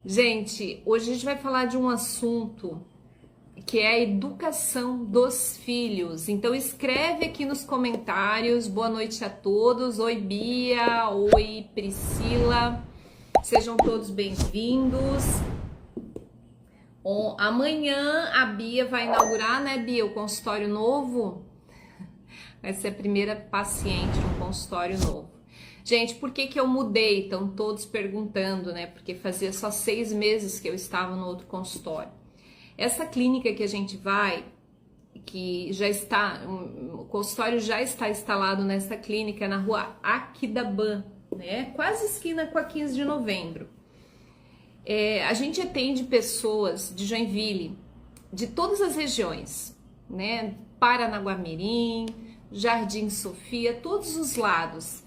Gente, hoje a gente vai falar de um assunto que é a educação dos filhos. Então escreve aqui nos comentários. Boa noite a todos. Oi, Bia. Oi, Priscila. Sejam todos bem-vindos. Amanhã a Bia vai inaugurar, né, Bia, o consultório novo. Vai ser a primeira paciente de um consultório novo. Gente, por que eu mudei? Estão todos perguntando, né? Porque fazia só 6 meses que eu estava no outro consultório. Essa clínica que a gente vai, que já está, o consultório já está instalado nessa clínica na rua Aquidabã, né? Quase esquina com a 15 de novembro. A gente atende pessoas de Joinville, de todas as regiões, né? Paranaguamirim, Jardim Sofia, todos os lados.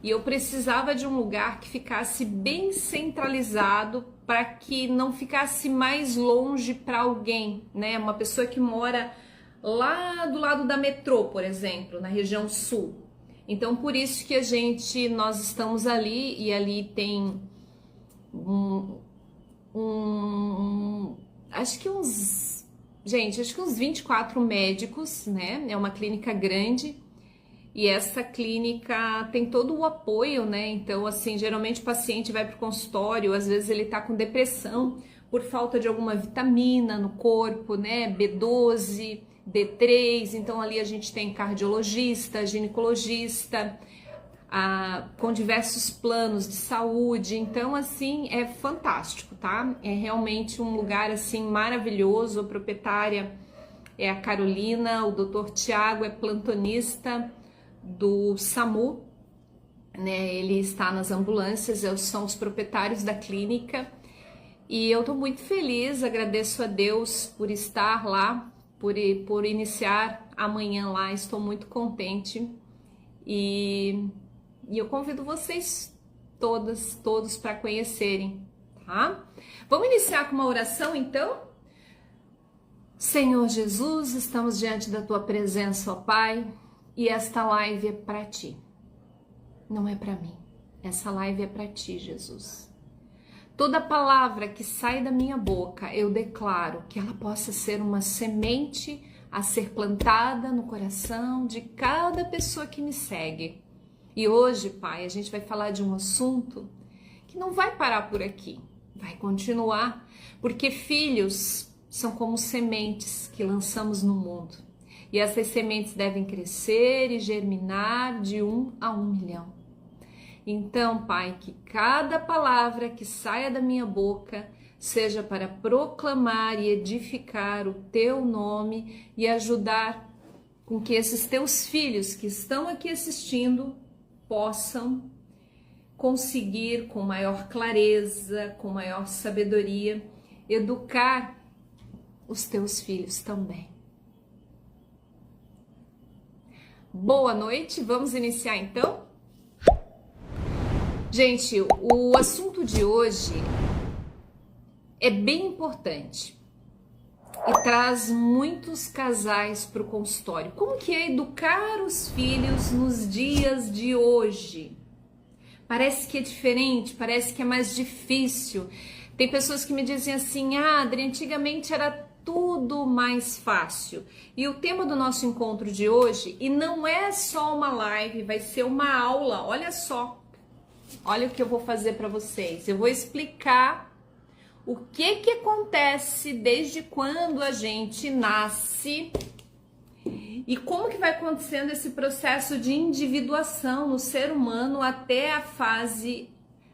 E eu precisava de um lugar que ficasse bem centralizado para que não ficasse mais longe para alguém, né? Uma pessoa que mora lá do lado da metrô, por exemplo, na região sul. Então, por isso que nós estamos ali, e ali tem acho que uns 24 médicos, né? É uma clínica grande. E essa clínica tem todo o apoio, né? Então, assim, geralmente o paciente vai para o consultório, às vezes ele tá com depressão por falta de alguma vitamina no corpo, né? B12, D3. Então, ali a gente tem cardiologista, ginecologista, com diversos planos de saúde. Então, assim, é fantástico, tá? É realmente um lugar, assim, maravilhoso. A proprietária é a Carolina, o Dr. Tiago é plantonista do SAMU, né? Ele está nas ambulâncias, são os proprietários da clínica, e eu tô muito feliz, agradeço a Deus por estar lá, por iniciar amanhã lá, estou muito contente, e eu convido vocês todos para conhecerem, tá? Vamos iniciar com uma oração então? Senhor Jesus, estamos diante da tua presença, ó Pai, e esta live é para ti, não é para mim. Essa live é para ti, Jesus. Toda palavra que sai da minha boca, eu declaro que ela possa ser uma semente a ser plantada no coração de cada pessoa que me segue. E hoje, Pai, a gente vai falar de um assunto que não vai parar por aqui, vai continuar, porque filhos são como sementes que lançamos no mundo. E essas sementes devem crescer e germinar de 1 a 1 milhão. Então, Pai, que cada palavra que saia da minha boca seja para proclamar e edificar o Teu nome e ajudar com que esses Teus filhos que estão aqui assistindo possam conseguir com maior clareza, com maior sabedoria, educar os Teus filhos também. Boa noite, vamos iniciar então? Gente, o assunto de hoje é bem importante e traz muitos casais para o consultório. Como que é educar os filhos nos dias de hoje? Parece que é diferente, parece que é mais difícil. Tem pessoas que me dizem assim, Adri, antigamente era tudo mais fácil. E o tema do nosso encontro de hoje, e não é só uma live, vai ser uma aula, olha só. Olha o que eu vou fazer para vocês. Eu vou explicar o que acontece desde quando a gente nasce e como que vai acontecendo esse processo de individuação no ser humano até a fase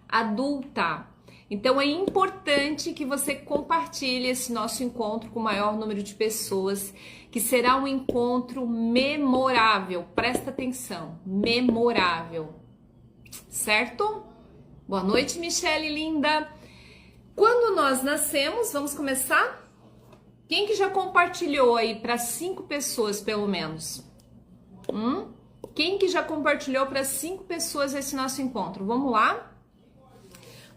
adulta. Então é importante que você compartilhe esse nosso encontro com o maior número de pessoas, que será um encontro memorável. Presta atenção, memorável. Certo? Boa noite, Michele linda. Quando nós nascemos, vamos começar? Quem que já compartilhou aí para 5 pessoas pelo menos? Quem que já compartilhou para 5 pessoas esse nosso encontro? Vamos lá?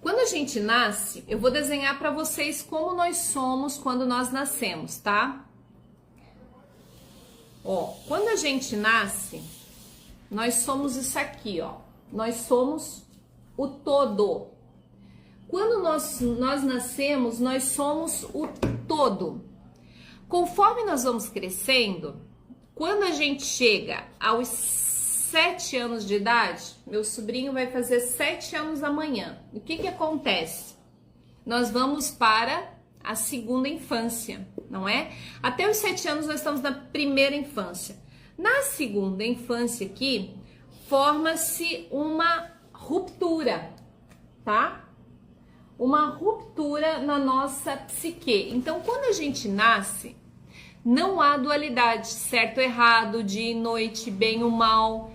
Quando a gente nasce, eu vou desenhar para vocês como nós somos quando nós nascemos, tá? Ó, quando a gente nasce, nós somos isso aqui, ó. Nós somos o todo. Quando nós nascemos, nós somos o todo. Conforme nós vamos crescendo, quando a gente chega aos 7 anos de idade, meu sobrinho vai fazer 7 anos amanhã. O que acontece? Nós vamos para a segunda infância, não é? Até os 7 anos nós estamos na primeira infância. Na segunda infância aqui, forma-se uma ruptura, tá? Uma ruptura na nossa psique. Então, quando a gente nasce, não há dualidade, certo ou errado, dia e noite, bem ou mal.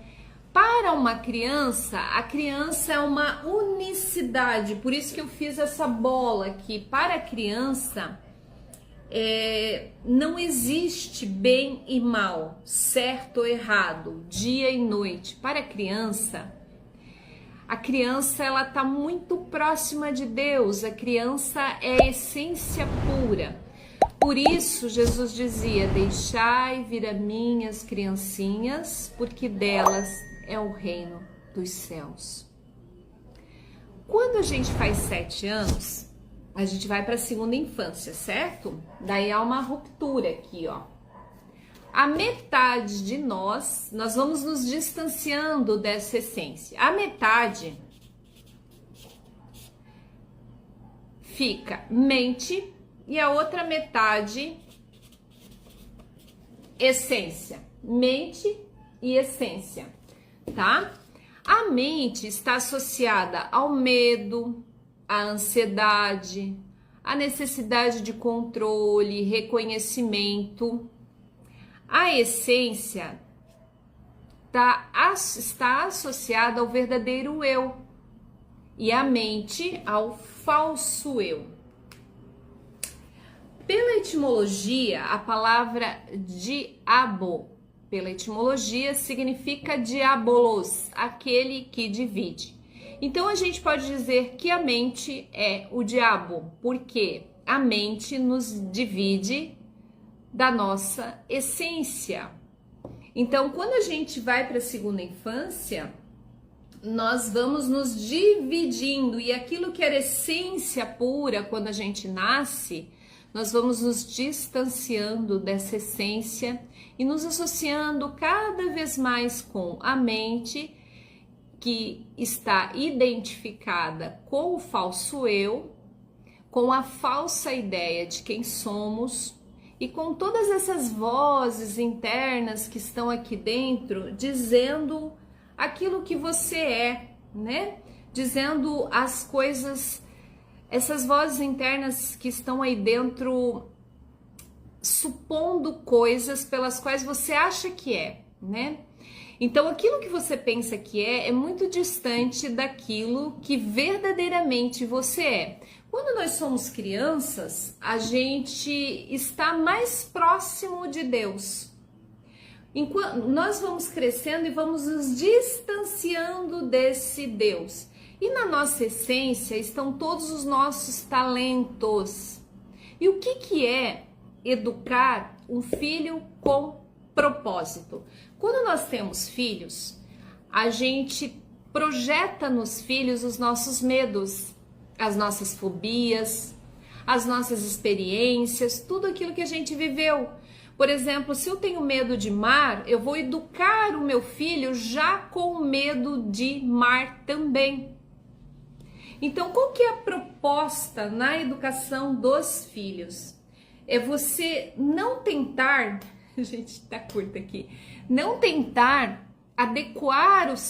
Para uma criança, a criança é uma unicidade, por isso que eu fiz essa bola aqui. Para a criança, não existe bem e mal, certo ou errado, dia e noite. Para a criança ela está muito próxima de Deus, a criança é a essência pura. Por isso, Jesus dizia, deixai vir a mim as criancinhas, porque delas é o reino dos céus. Quando a gente faz 7 anos, a gente vai para a segunda infância, certo? Daí há uma ruptura aqui, ó. A metade de nós vamos nos distanciando dessa essência. A metade fica mente e a outra metade essência. Mente e essência, tá? A mente está associada ao medo, à ansiedade, à necessidade de controle, reconhecimento. A essência está associada ao verdadeiro eu e a mente ao falso eu. Pela etimologia, a palavra diabo, pela etimologia, significa diabolos, aquele que divide. Então a gente pode dizer que a mente é o diabo, porque a mente nos divide da nossa essência. Então, quando a gente vai para a segunda infância, nós vamos nos dividindo e aquilo que era essência pura quando a gente nasce, nós vamos nos distanciando dessa essência e nos associando cada vez mais com a mente, que está identificada com o falso eu, com a falsa ideia de quem somos e com todas essas vozes internas que estão aqui dentro dizendo aquilo que você é, né? Dizendo as coisas, essas vozes internas que estão aí dentro, supondo coisas pelas quais você acha que é, né? Então, aquilo que você pensa que é muito distante daquilo que verdadeiramente você é. Quando nós somos crianças, a gente está mais próximo de Deus. Enquanto nós vamos crescendo e vamos nos distanciando desse Deus. E na nossa essência estão todos os nossos talentos. E o que é educar um filho com propósito? Quando nós temos filhos, a gente projeta nos filhos os nossos medos, as nossas fobias, as nossas experiências, tudo aquilo que a gente viveu. Por exemplo, se eu tenho medo de mar, eu vou educar o meu filho já com medo de mar também. Então, qual que é a proposta na educação dos filhos? É você não tentar, gente, tá curta aqui, não tentar adequar os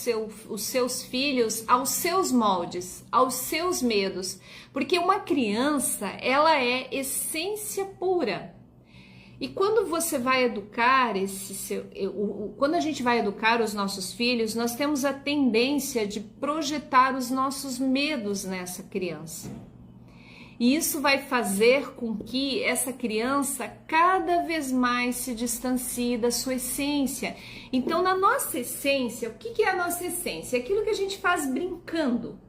seus filhos aos seus moldes, aos seus medos, porque uma criança, ela é essência pura. E quando você vai educar quando a gente vai educar os nossos filhos, nós temos a tendência de projetar os nossos medos nessa criança. E isso vai fazer com que essa criança cada vez mais se distancie da sua essência. Então, na nossa essência, o que é a nossa essência? É aquilo que a gente faz brincando.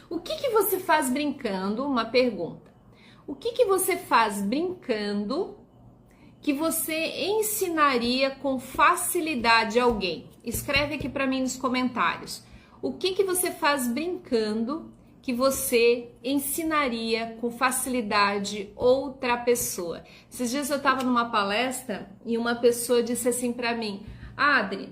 O que você faz brincando? Uma pergunta. O que você faz brincando que você ensinaria com facilidade a alguém? Escreve aqui para mim nos comentários. O que você faz brincando que você ensinaria com facilidade outra pessoa? Esses dias eu estava numa palestra e uma pessoa disse assim para mim: Adri,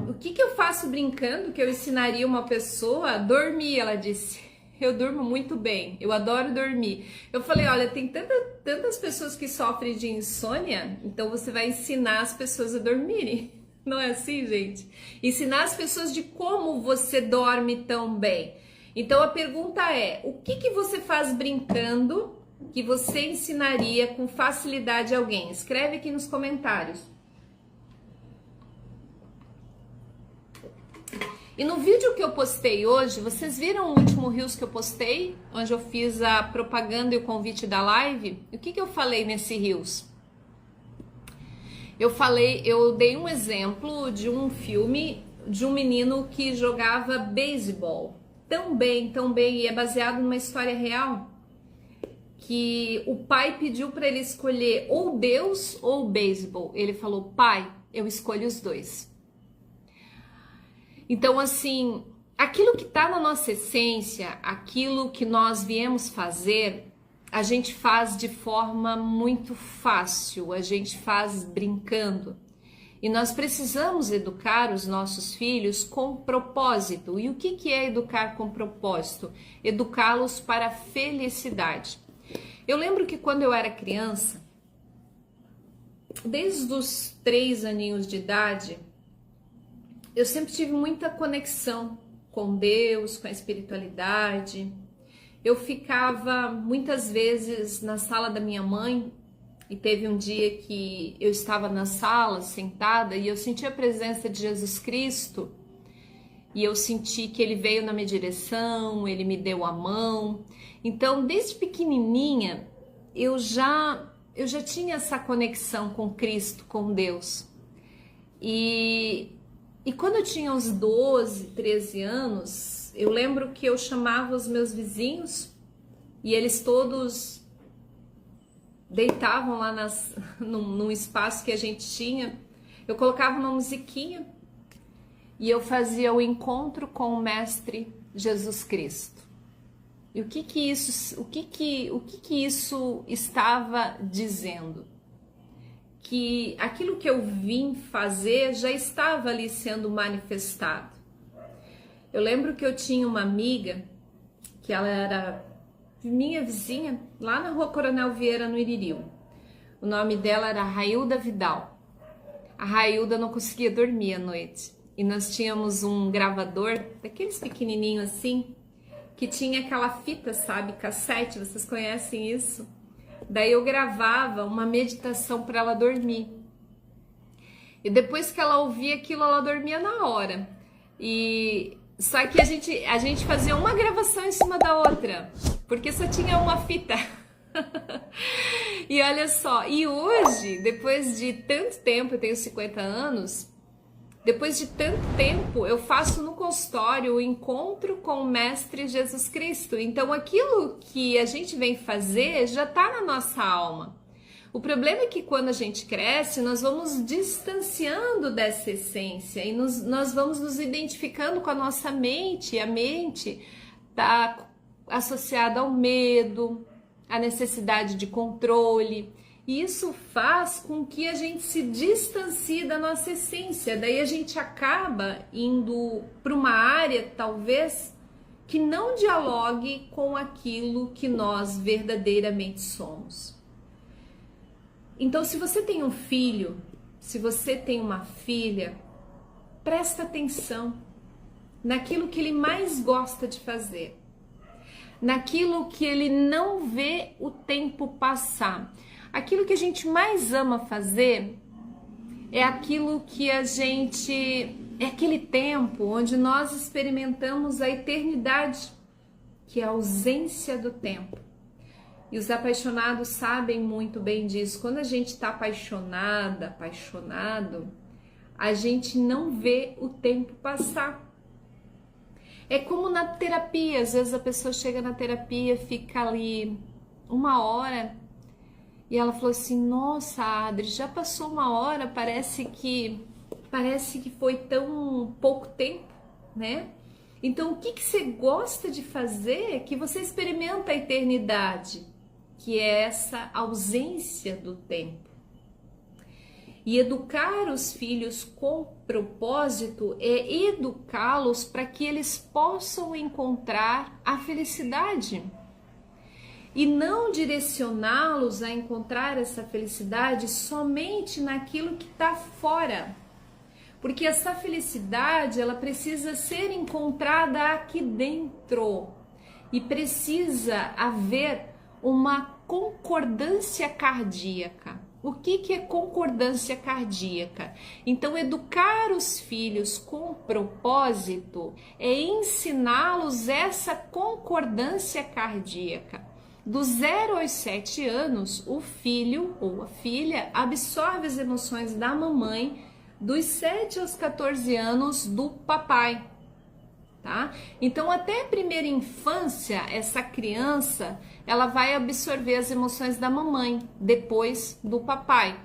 o que eu faço brincando que eu ensinaria uma pessoa a dormir? Ela disse: eu durmo muito bem, eu adoro dormir. Eu falei: olha, tem tantas pessoas que sofrem de insônia, então você vai ensinar as pessoas a dormirem. Não é assim, gente? Ensinar as pessoas de como você dorme tão bem. Então a pergunta é: o que você faz brincando que você ensinaria com facilidade a alguém? Escreve aqui nos comentários. E no vídeo que eu postei hoje, vocês viram o último Reels que eu postei? Onde eu fiz a propaganda e o convite da live? O que eu falei nesse Reels? Eu dei um exemplo de um filme de um menino que jogava beisebol tão bem, e é baseado numa história real, que o pai pediu para ele escolher ou Deus ou o beisebol. Ele falou: pai, eu escolho os dois. Então, assim, aquilo que está na nossa essência, aquilo que nós viemos fazer, a gente faz de forma muito fácil, a gente faz brincando. E nós precisamos educar os nossos filhos com propósito. E o que é educar com propósito? Educá-los para a felicidade. Eu lembro que quando eu era criança, desde os 3 aninhos de idade, eu sempre tive muita conexão com Deus, com a espiritualidade. Eu ficava muitas vezes na sala da minha mãe e teve um dia que eu estava na sala sentada e eu senti a presença de Jesus Cristo e eu senti que ele veio na minha direção, ele me deu a mão. Então, desde pequenininha, eu já tinha essa conexão com Cristo, com Deus. E quando eu tinha uns 12, 13 anos, eu lembro que eu chamava os meus vizinhos e eles todos deitavam lá num espaço que a gente tinha. Eu colocava uma musiquinha e eu fazia o encontro com o Mestre Jesus Cristo. E o que isso estava dizendo? Que aquilo que eu vim fazer já estava ali sendo manifestado. Eu lembro que eu tinha uma amiga, que ela era minha vizinha, lá na Rua Coronel Vieira, no Iririu. O nome dela era Railda Vidal. A Railda não conseguia dormir à noite. E nós tínhamos um gravador, daqueles pequenininhos assim, que tinha aquela fita, sabe, cassete, vocês conhecem isso? Daí eu gravava uma meditação para ela dormir. E depois que ela ouvia aquilo, ela dormia na hora. Só que a gente fazia uma gravação em cima da outra, porque só tinha uma fita. E olha só, e hoje, depois de tanto tempo, eu tenho 50 anos, depois de tanto tempo, eu faço no consultório o encontro com o Mestre Jesus Cristo. Então, aquilo que a gente vem fazer já está na nossa alma. O problema é que quando a gente cresce, nós vamos distanciando dessa essência e nós vamos nos identificando com a nossa mente. E a mente está associada ao medo, à necessidade de controle. E isso faz com que a gente se distancie da nossa essência. Daí a gente acaba indo para uma área, talvez, que não dialogue com aquilo que nós verdadeiramente somos. Então, se você tem um filho, se você tem uma filha, presta atenção naquilo que ele mais gosta de fazer, naquilo que ele não vê o tempo passar. Aquilo que a gente mais ama fazer é aquilo que é aquele tempo onde nós experimentamos a eternidade, que é a ausência do tempo. E os apaixonados sabem muito bem disso. Quando a gente está apaixonado, a gente não vê o tempo passar. É como na terapia, às vezes a pessoa chega na terapia, fica ali 1 hora, e ela falou assim: nossa, Adri, já passou 1 hora, parece que foi tão pouco tempo, né? Então, o que que você gosta de fazer que você experimenta a eternidade, que é essa ausência do tempo? E educar os filhos com propósito é educá-los para que eles possam encontrar a felicidade. E não direcioná-los a encontrar essa felicidade somente naquilo que está fora. Porque essa felicidade, ela precisa ser encontrada aqui dentro. E precisa haver uma concordância cardíaca. O que é concordância cardíaca? Então, educar os filhos com propósito é ensiná-los essa concordância cardíaca. Do 0 aos 7 anos, o filho ou a filha absorve as emoções da mamãe, dos 7 aos 14 anos do papai, tá? Então, até a primeira infância, essa criança, ela vai absorver as emoções da mamãe, depois do papai.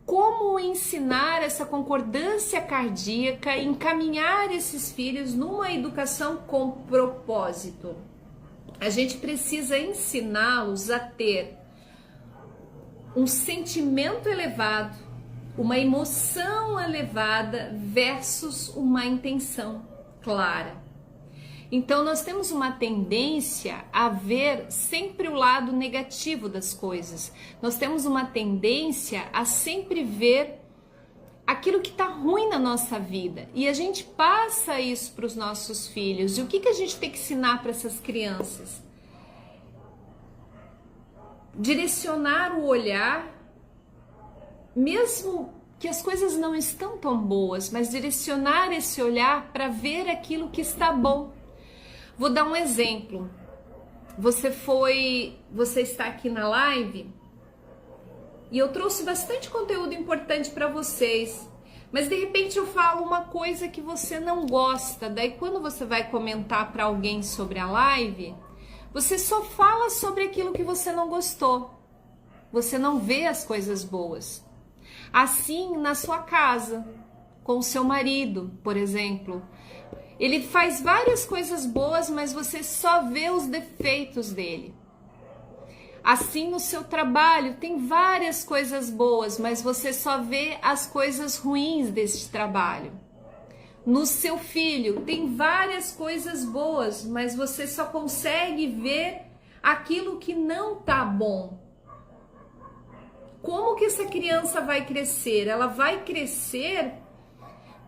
Como ensinar essa concordância cardíaca, encaminhar esses filhos numa educação com propósito? A gente precisa ensiná-los a ter um sentimento elevado, uma emoção elevada versus uma intenção clara. Então, nós temos uma tendência a ver sempre o lado negativo das coisas. Nós temos uma tendência a sempre ver aquilo que está ruim na nossa vida. E a gente passa isso para os nossos filhos. E o que a gente tem que ensinar para essas crianças? Direcionar o olhar, mesmo que as coisas não estão tão boas, mas direcionar esse olhar para ver aquilo que está bom. Vou dar um exemplo. Você está aqui na live e eu trouxe bastante conteúdo importante para vocês, mas de repente eu falo uma coisa que você não gosta. Daí quando você vai comentar para alguém sobre a live, você só fala sobre aquilo que você não gostou. Você não vê as coisas boas. Assim, na sua casa, com o seu marido, por exemplo, ele faz várias coisas boas, mas você só vê os defeitos dele. Assim, no seu trabalho, tem várias coisas boas, mas você só vê as coisas ruins desse trabalho. No seu filho, tem várias coisas boas, mas você só consegue ver aquilo que não tá bom. Como que essa criança vai crescer? Ela vai crescer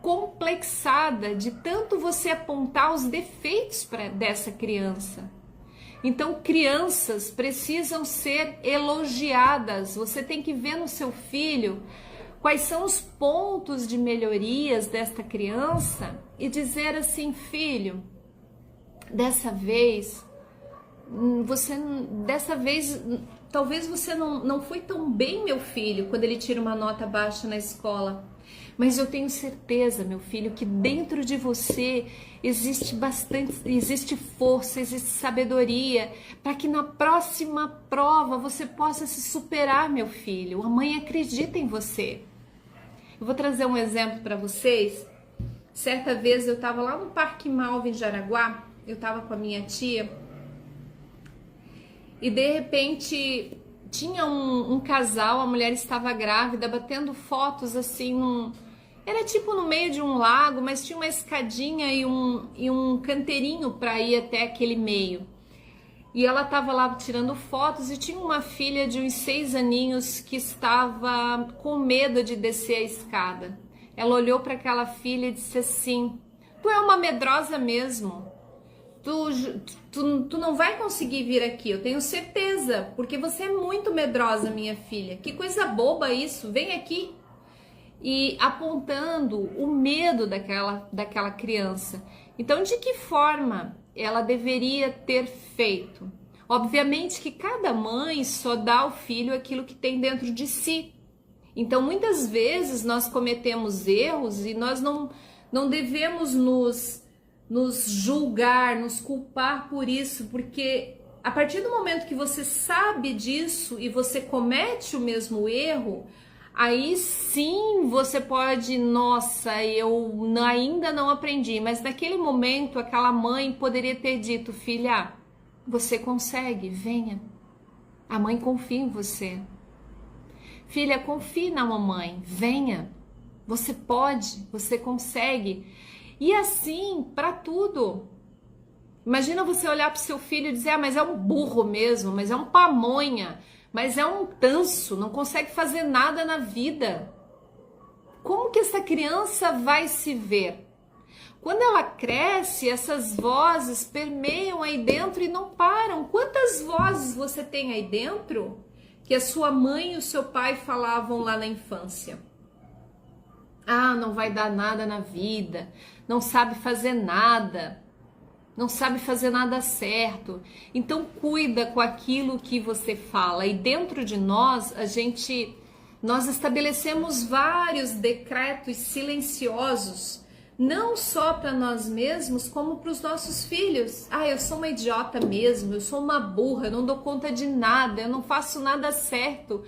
complexada de tanto você apontar os defeitos dessa criança. Então, crianças precisam ser elogiadas. Você tem que ver no seu filho quais são os pontos de melhorias desta criança e dizer assim: filho, dessa vez talvez você não foi tão bem, meu filho, quando ele tira uma nota baixa na escola. Mas eu tenho certeza, meu filho, que dentro de você existe força, existe sabedoria, para que na próxima prova você possa se superar, meu filho. A mãe acredita em você. Eu vou trazer um exemplo para vocês. Certa vez eu estava lá no Parque Malva, em Jaraguá, eu estava com a minha tia, e de repente tinha um casal, a mulher estava grávida, batendo fotos assim, era tipo no meio de um lago, mas tinha uma escadinha e um canteirinho para ir até aquele meio. E ela estava lá tirando fotos e tinha uma filha de uns 6 aninhos que estava com medo de descer a escada. Ela olhou para aquela filha e disse assim: tu é uma medrosa mesmo. Tu não vai conseguir vir aqui, eu tenho certeza, porque você é muito medrosa, minha filha. Que coisa boba isso, vem aqui. E apontando o medo daquela criança. Então, de que forma ela deveria ter feito? Obviamente que cada mãe só dá ao filho aquilo que tem dentro de si. Então, muitas vezes nós cometemos erros e nós não devemos nos julgar, nos culpar por isso, porque a partir do momento que você sabe disso e você comete o mesmo erro, Aí sim você pode, nossa, eu ainda não aprendi, mas naquele momento aquela mãe poderia ter dito, filha, você consegue, venha. A mãe confia em você. Filha, confie na mamãe, venha. Você pode, você consegue. E assim, para tudo. Imagina você olhar para o seu filho e dizer, mas é um burro mesmo, mas é um pamonha, mas é um tanso, não consegue fazer nada na vida. Como que essa criança vai se ver? Quando ela cresce, essas vozes permeiam aí dentro e não param. Quantas vozes você tem aí dentro que a sua mãe e o seu pai falavam lá na infância? Ah, não vai dar nada na vida, não sabe fazer nada, não sabe fazer nada certo. Então cuida com aquilo que você fala. E dentro de nós, nós estabelecemos vários decretos silenciosos, não só para nós mesmos, como para os nossos filhos. Ah, eu sou uma idiota mesmo, eu sou uma burra, eu não dou conta de nada, eu não faço nada certo.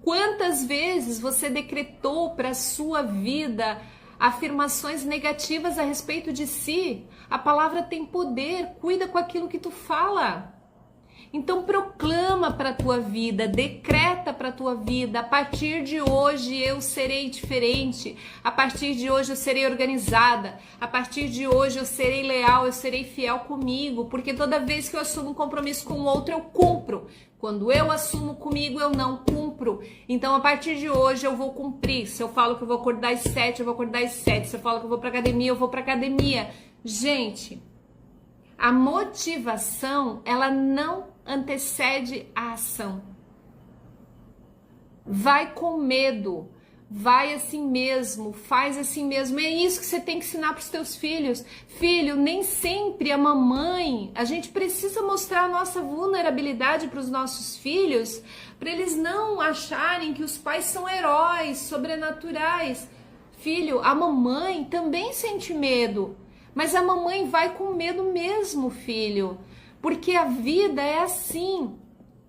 Quantas vezes você decretou para a sua vida afirmações negativas a respeito de si? A palavra tem poder, cuida com aquilo que tu fala. Então proclama para a tua vida, decreta para a tua vida, a partir de hoje eu serei diferente, a partir de hoje eu serei organizada, a partir de hoje eu serei leal, eu serei fiel comigo, porque toda vez que eu assumo um compromisso com o outro eu cumpro. Quando eu assumo comigo, eu não cumpro. Então, a partir de hoje, eu vou cumprir. Se eu falo que eu vou acordar às 7, eu vou acordar às 7. Se eu falo que eu vou pra academia, eu vou pra academia. Gente, a motivação, ela não antecede a ação. Vai com medo. Vai assim mesmo, faz assim mesmo. É isso que você tem que ensinar para os teus filhos. Filho, nem sempre a mamãe, a gente precisa mostrar a nossa vulnerabilidade para os nossos filhos, para eles não acharem que os pais são heróis, sobrenaturais. Filho, a mamãe também sente medo, mas a mamãe vai com medo mesmo, filho, porque a vida é assim.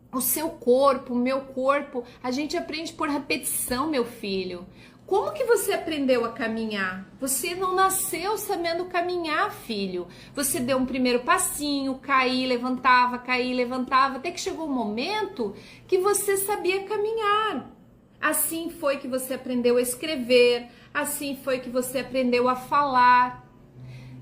O seu corpo, o meu corpo, a gente aprende por repetição, meu filho. Como que você aprendeu a caminhar? Você não nasceu sabendo caminhar, filho. Você deu um primeiro passinho, caí, levantava, até que chegou um momento que você sabia caminhar. Assim foi que você aprendeu a escrever, assim foi que você aprendeu a falar.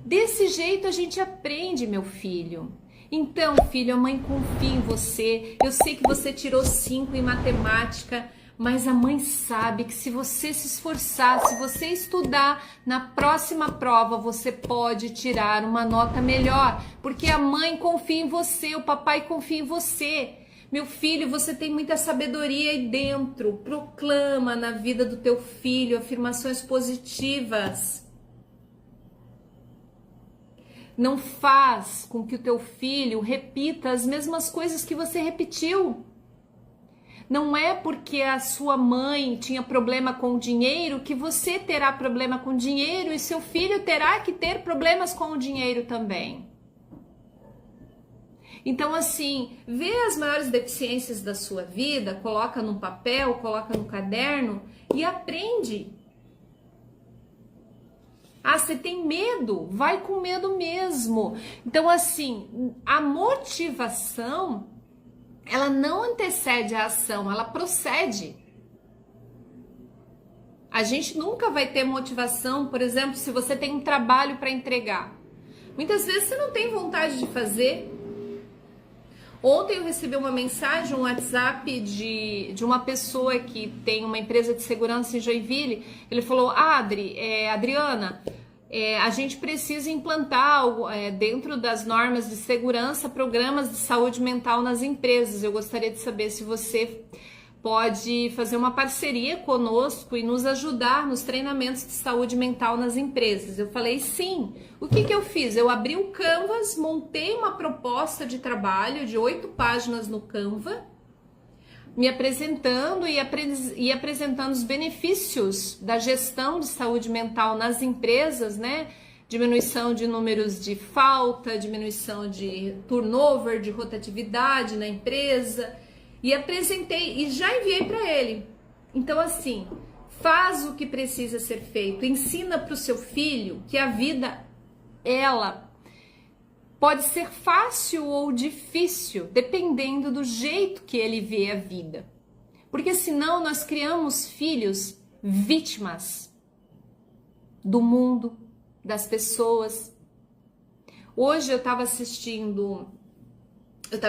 Desse jeito a gente aprende, meu filho. Então, filho, a mãe confia em você. Eu sei que você tirou 5 em matemática, mas a mãe sabe que se você se esforçar, se você estudar, na próxima prova você pode tirar uma nota melhor, porque a mãe confia em você, o papai confia em você. Meu filho, você tem muita sabedoria aí dentro. Proclama na vida do teu filho afirmações positivas. Não faz com que o teu filho repita as mesmas coisas que você repetiu. Não é porque a sua mãe tinha problema com o dinheiro que você terá problema com o dinheiro e seu filho terá que ter problemas com o dinheiro também. Então, assim, vê as maiores deficiências da sua vida, coloca num papel, coloca no caderno e aprende. Ah, você tem medo? Vai com medo mesmo. Então, assim, a motivação, ela não antecede a ação, ela procede. A gente nunca vai ter motivação, por exemplo, se você tem um trabalho para entregar. Muitas vezes você não tem vontade de fazer. Ontem eu recebi uma mensagem, um WhatsApp de uma pessoa que tem uma empresa de segurança em Joinville. Ele falou, Adriana, a gente precisa implantar dentro das normas de segurança programas de saúde mental nas empresas. Eu gostaria de saber se você pode fazer uma parceria conosco e nos ajudar nos treinamentos de saúde mental nas empresas. Eu falei sim. O que eu fiz? Eu abri o Canvas, montei uma proposta de trabalho de 8 páginas no Canva, me apresentando e apresentando os benefícios da gestão de saúde mental nas empresas, né? Diminuição de números de falta, diminuição de turnover, de rotatividade na empresa. E apresentei e já enviei para ele. Então, assim, faz o que precisa ser feito. Ensina para o seu filho que a vida, ela pode ser fácil ou difícil, dependendo do jeito que ele vê a vida. Porque senão nós criamos filhos vítimas do mundo, das pessoas. Hoje eu estava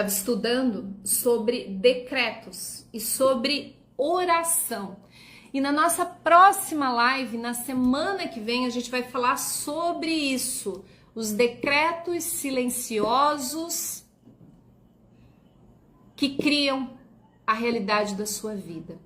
estudando sobre decretos e sobre oração. E na nossa próxima live, na semana que vem, a gente vai falar sobre isso. Os decretos silenciosos que criam a realidade da sua vida.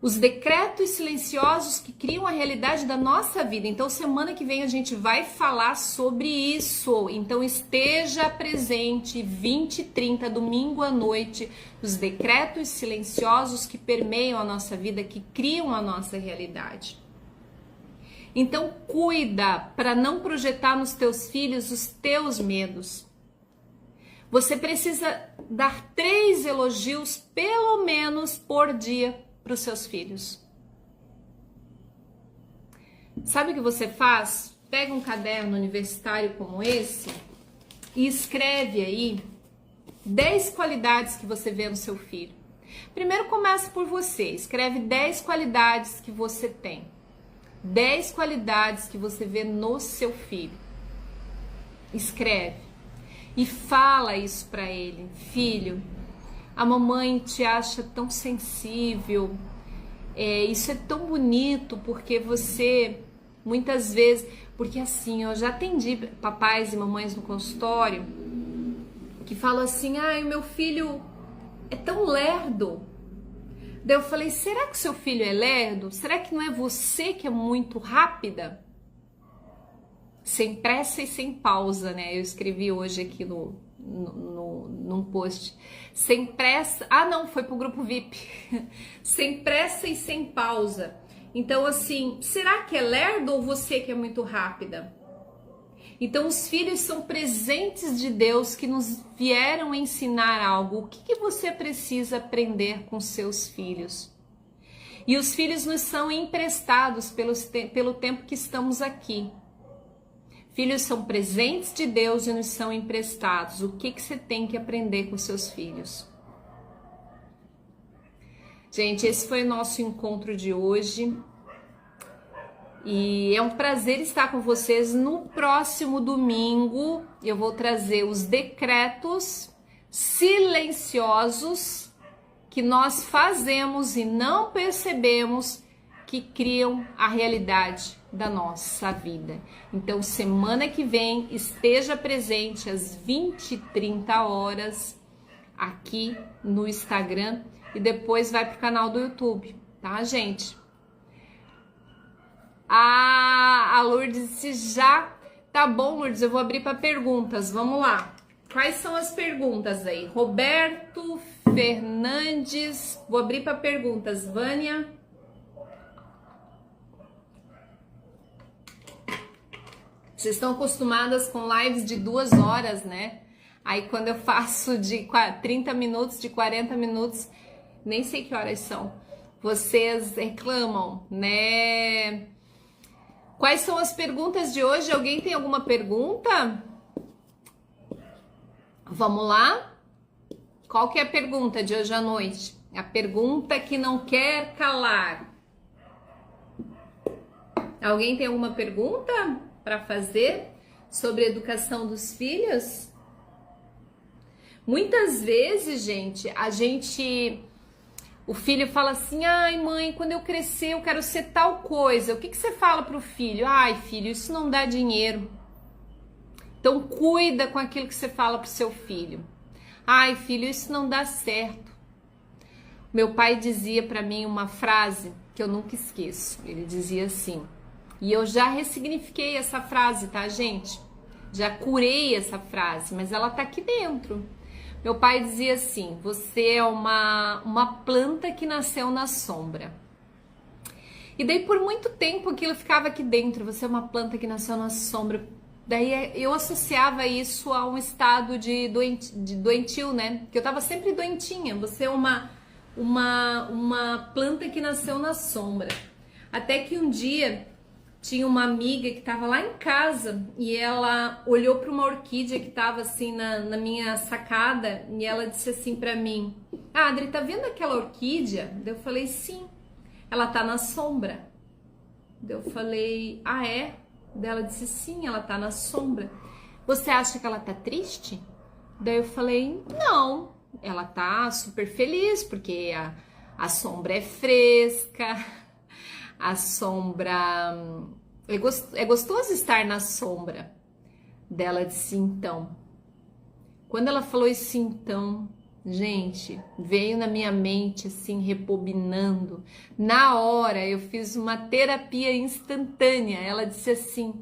Os decretos silenciosos que criam a realidade da nossa vida. Então, semana que vem a gente vai falar sobre isso. Então, esteja presente 20 e 30, domingo à noite, os decretos silenciosos que permeiam a nossa vida, que criam a nossa realidade. Então, cuida para não projetar nos teus filhos os teus medos. Você precisa dar 3 elogios, pelo menos, por dia para os seus filhos. Sabe o que você faz? Pega um caderno universitário como esse e escreve aí 10 qualidades que você vê no seu filho. Primeiro começa por você, escreve 10 qualidades que você tem. 10 qualidades que você vê no seu filho. Escreve e fala isso para ele. Filho, a mamãe te acha tão sensível, isso é tão bonito, porque você, muitas vezes, porque assim, eu já atendi papais e mamães no consultório, que falam assim, o meu filho é tão lerdo. Daí eu falei, será que seu filho é lerdo? Será que não é você que é muito rápida? Sem pressa e sem pausa, né? Eu escrevi hoje aqui num post. Sem pressa... não, foi pro grupo VIP. Sem pressa e sem pausa. Então, assim, será que é lerdo ou você que é muito rápida? Então, os filhos são presentes de Deus que nos vieram ensinar algo. O que você precisa aprender com seus filhos? E os filhos nos são emprestados pelo tempo que estamos aqui. Filhos são presentes de Deus e nos são emprestados. O que você tem que aprender com seus filhos? Gente, esse foi o nosso encontro de hoje. E é um prazer estar com vocês. No próximo domingo, eu vou trazer os decretos silenciosos que nós fazemos e não percebemos, que criam a realidade da nossa vida. Então, semana que vem, esteja presente às 20h30 aqui no Instagram e depois vai pro canal do YouTube, tá, gente? A Lourdes disse já. Tá bom, Lourdes, eu vou abrir para perguntas. Vamos lá. Quais são as perguntas aí? Roberto Fernandes. Vou abrir para perguntas. Vânia. Vocês estão acostumadas com lives de 2 horas, né? Aí quando eu faço de 30 minutos, de 40 minutos, nem sei que horas são, vocês reclamam, né? Quais são as perguntas de hoje? Alguém tem alguma pergunta? Vamos lá? Qual que é a pergunta de hoje à noite? A pergunta que não quer calar. Alguém tem alguma pergunta para fazer sobre a educação dos filhos? Muitas vezes, gente, o filho fala assim, ai mãe, quando eu crescer eu quero ser tal coisa. O que você fala pro filho? Ai filho, isso não dá dinheiro. Então cuida com aquilo que você fala pro seu filho. Ai filho, isso não dá certo. Meu pai dizia para mim uma frase que eu nunca esqueço. Ele dizia assim, e eu já ressignifiquei essa frase, tá, gente? Já curei essa frase, mas ela tá aqui dentro. Meu pai dizia assim, você é uma planta que nasceu na sombra. E daí por muito tempo aquilo ficava aqui dentro, você é uma planta que nasceu na sombra. Daí eu associava isso a um estado de doentio, né? Que eu tava sempre doentinha, você é uma uma planta que nasceu na sombra. Até que um dia tinha uma amiga que estava lá em casa e ela olhou para uma orquídea que estava assim na minha sacada e ela disse assim para mim: "Ah, Adri, tá vendo aquela orquídea?" Eu falei: "Sim, ela tá na sombra." Eu falei: "Ah, é?" Ela disse: "Sim, ela tá na sombra. Você acha que ela tá triste?" Daí eu falei: "Não, ela tá super feliz porque a sombra é fresca, a sombra é gostoso estar na sombra." Dela disse: "Então." Quando ela falou isso, então, gente, veio na minha mente assim, rebobinando. Na hora eu fiz uma terapia instantânea. Ela disse assim: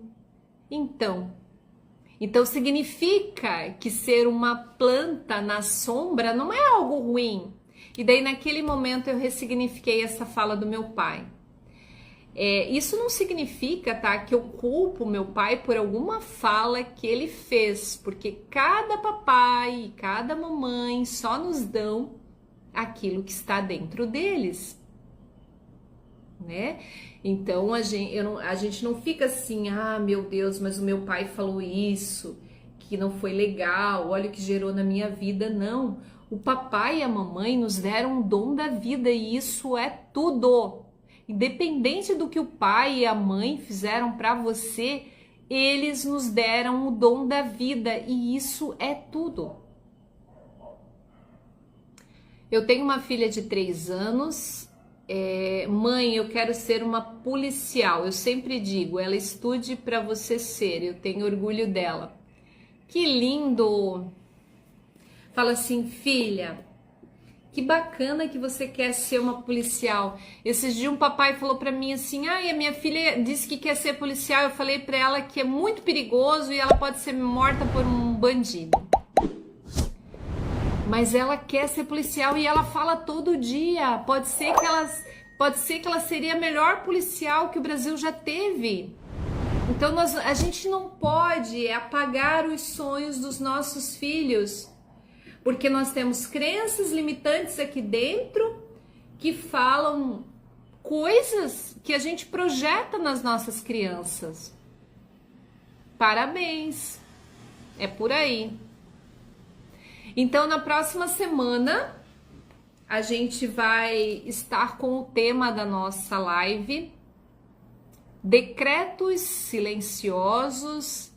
então significa que ser uma planta na sombra não é algo ruim. E daí naquele momento eu ressignifiquei essa fala do meu pai. Isso não significa, tá, que eu culpo meu pai por alguma fala que ele fez, porque cada papai e cada mamãe só nos dão aquilo que está dentro deles, né? Então a gente não fica assim: "Ah, meu Deus, mas o meu pai falou isso, que não foi legal, olha o que gerou na minha vida." Não, o papai e a mamãe nos deram o dom da vida e isso é tudo. Independente do que o pai e a mãe fizeram para você, eles nos deram o dom da vida e isso é tudo. Eu tenho uma filha de 3 anos. Mãe, eu quero ser uma policial. Eu sempre digo, ela estude para você ser. Eu tenho orgulho dela. Que lindo! Fala assim: "Filha, que bacana que você quer ser uma policial." Esses dias um papai falou pra mim assim: "Ah, e a minha filha disse que quer ser policial." Eu falei pra ela que é muito perigoso e ela pode ser morta por um bandido. Mas ela quer ser policial e ela fala todo dia. Pode ser que ela seria a melhor policial que o Brasil já teve. Então a gente não pode apagar os sonhos dos nossos filhos, porque nós temos crenças limitantes aqui dentro que falam coisas que a gente projeta nas nossas crianças. Parabéns, é por aí. Então, na próxima semana, a gente vai estar com o tema da nossa live: decretos silenciosos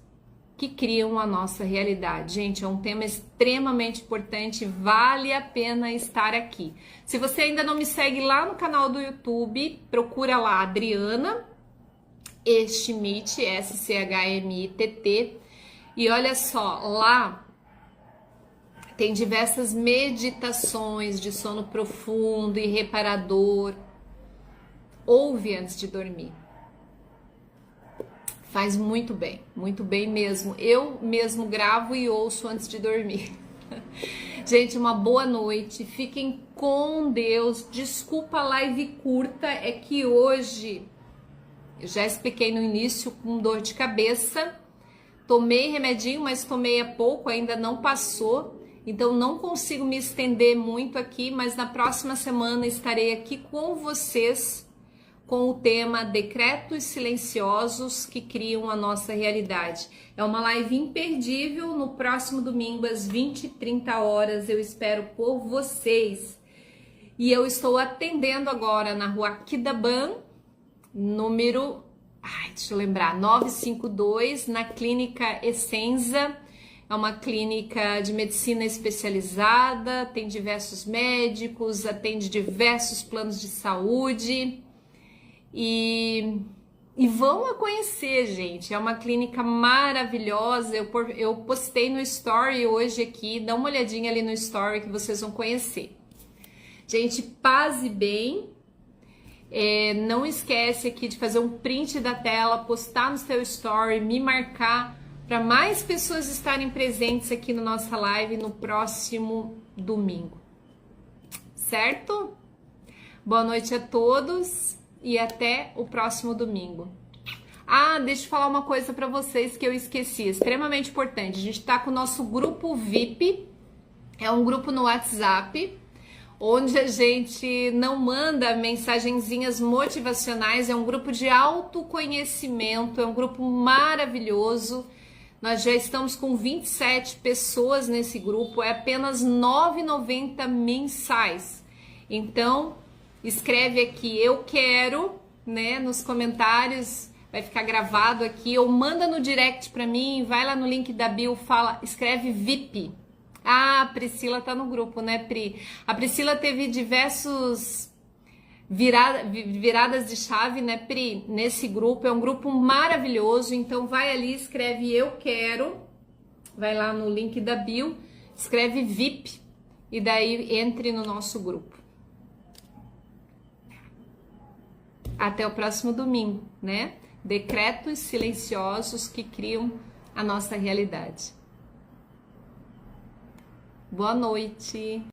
que criam a nossa realidade. Gente, é um tema extremamente importante, vale a pena estar aqui. Se você ainda não me segue lá no canal do YouTube, procura lá Adriana Schmitt, SCHMITT, e olha só, lá tem diversas meditações de sono profundo e reparador. Ouve antes de dormir. Faz muito bem mesmo. Eu mesmo gravo e ouço antes de dormir. Gente, uma boa noite. Fiquem com Deus. Desculpa a live curta, é que hoje, eu já expliquei no início, com dor de cabeça. Tomei remedinho, mas tomei há pouco, ainda não passou. Então não consigo me estender muito aqui, mas na próxima semana estarei aqui com vocês com o tema Decretos Silenciosos que Criam a Nossa Realidade. É uma live imperdível, no próximo domingo às 20h30 eu espero por vocês. E eu estou atendendo agora na rua Aquidaban, número, deixa eu lembrar, 952, na Clínica Essenza. É uma clínica de medicina especializada, tem diversos médicos, atende diversos planos de saúde. E vão a conhecer, gente. É uma clínica maravilhosa. Eu postei no story hoje aqui. Dá uma olhadinha ali no story que vocês vão conhecer. Gente, paz e bem. Não esquece aqui de fazer um print da tela, postar no seu story, me marcar, para mais pessoas estarem presentes aqui na nossa live no próximo domingo. Certo? Boa noite a todos e até o próximo domingo. Deixa eu falar uma coisa para vocês que eu esqueci, extremamente importante. A gente tá com o nosso grupo VIP, é um grupo no WhatsApp, onde a gente não manda mensagenzinhas motivacionais, é um grupo de autoconhecimento, é um grupo maravilhoso. Nós já estamos com 27 pessoas nesse grupo, é apenas R$ 9,90 mensais. Então, escreve aqui, eu quero, né, nos comentários, vai ficar gravado aqui, ou manda no direct para mim, vai lá no link da bio, fala, escreve VIP. Ah, a Priscila tá no grupo, né, Pri? A Priscila teve diversos viradas de chave, né, Pri? Nesse grupo, é um grupo maravilhoso, então vai ali, escreve eu quero, vai lá no link da bio, escreve VIP e daí entre no nosso grupo. Até o próximo domingo, né? Decretos silenciosos que criam a nossa realidade. Boa noite!